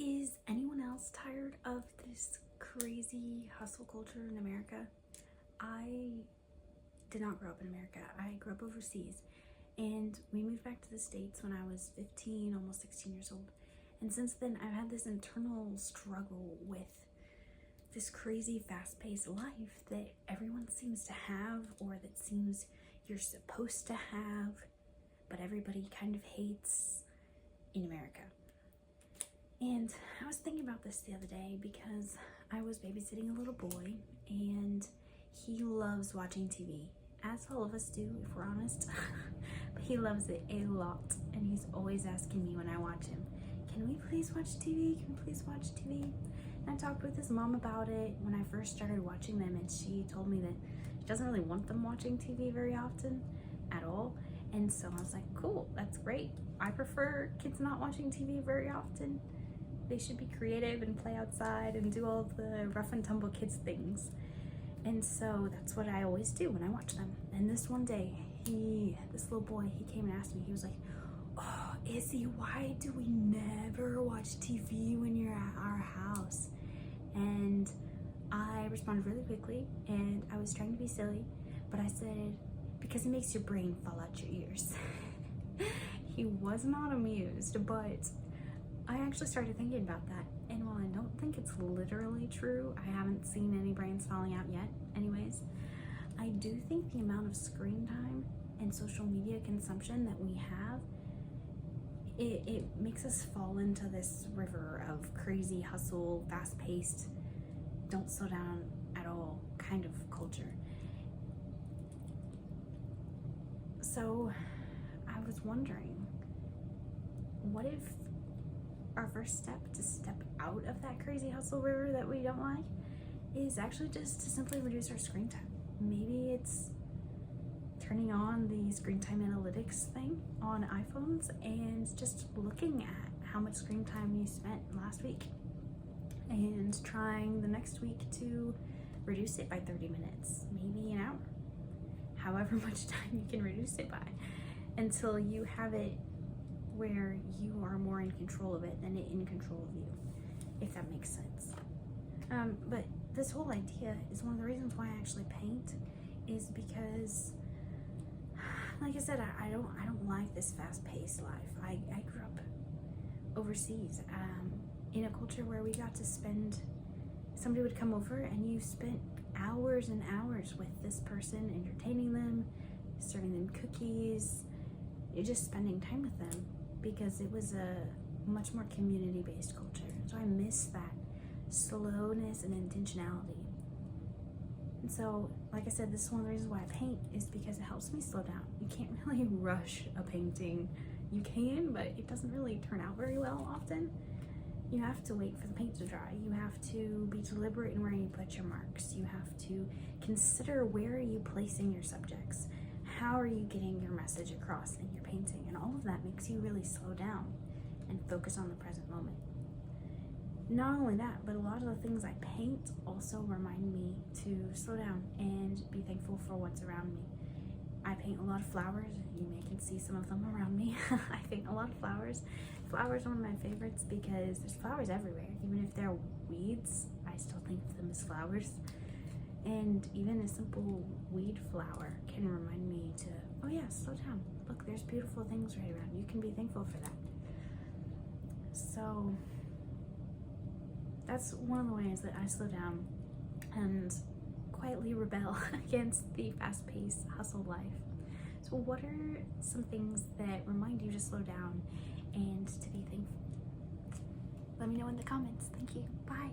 Is anyone else tired of this crazy hustle culture in America? I did not grow up in America. I grew up overseas, and we moved back to the States when I was 15, almost 16 years old. And since then, I've had this internal struggle with this crazy fast-paced life that everyone seems to have, or that seems you're supposed to have, but everybody kind of hates in America. And I was thinking about this the other day because I was babysitting a little boy, and he loves watching TV, as all of us do, if we're honest. But he loves it a lot, and he's always asking me when I watch him, can we please watch TV? Can we please watch TV? And I talked with his mom about it when I first started watching them, and she told me that she doesn't really want them watching TV very often at all. And so I was like, cool, that's great. I prefer kids not watching TV very often. They should be creative and play outside and do all of the rough and tumble kids things. And so that's what I always do when I watch them. And this one day, this little boy, he came and asked me, he was like, oh, Izzy, why do we never watch TV when you're at our house? And I responded really quickly, and I was trying to be silly, but I said, because it makes your brain fall out your ears. He was not amused, but I actually started thinking about that, and while I don't think it's literally true, I haven't seen any brains falling out yet anyways, I do think the amount of screen time and social media consumption that we have, it makes us fall into this river of crazy hustle, fast-paced, don't slow down at all kind of culture. So I was wondering, what if our first step to step out of that crazy hustle river that we don't like is actually just to simply reduce our screen time? Maybe it's turning on the screen time analytics thing on iPhones and just looking at how much screen time you spent last week and trying the next week to reduce it by 30 minutes, maybe an hour, however much time you can reduce it by, until you have it where you are more in control of it than it in control of you, if that makes sense. But this whole idea is one of the reasons why I actually paint, is because, like I said, I don't like this fast-paced life. I grew up overseas, in a culture where we got to spend, somebody would come over and you spent hours and hours with this person, entertaining them, serving them cookies, you're just spending time with them, because it was a much more community-based culture. So I miss that slowness and intentionality. And so, like I said, this is one of the reasons why I paint, is because it helps me slow down. You can't really rush a painting. You can, but it doesn't really turn out very well often. You have to wait for the paint to dry. You have to be deliberate in where you put your marks. You have to consider, where are you placing your subjects? How are you getting your message across in your painting? And all of that makes you really slow down and focus on the present moment. Not only that, but a lot of the things I paint also remind me to slow down and be thankful for what's around me. I paint a lot of flowers. You may can see some of them around me. I paint a lot of flowers. Flowers are one of my favorites because there's flowers everywhere. Even if they're weeds, I still think of them as flowers. And even a simple weed flower can remind me to, oh yeah, slow down. Look, there's beautiful things right around. You can be thankful for that. So that's one of the ways that I slow down and quietly rebel against the fast-paced hustle life. So what are some things that remind you to slow down and to be thankful? Let me know in the comments. Thank you. Bye.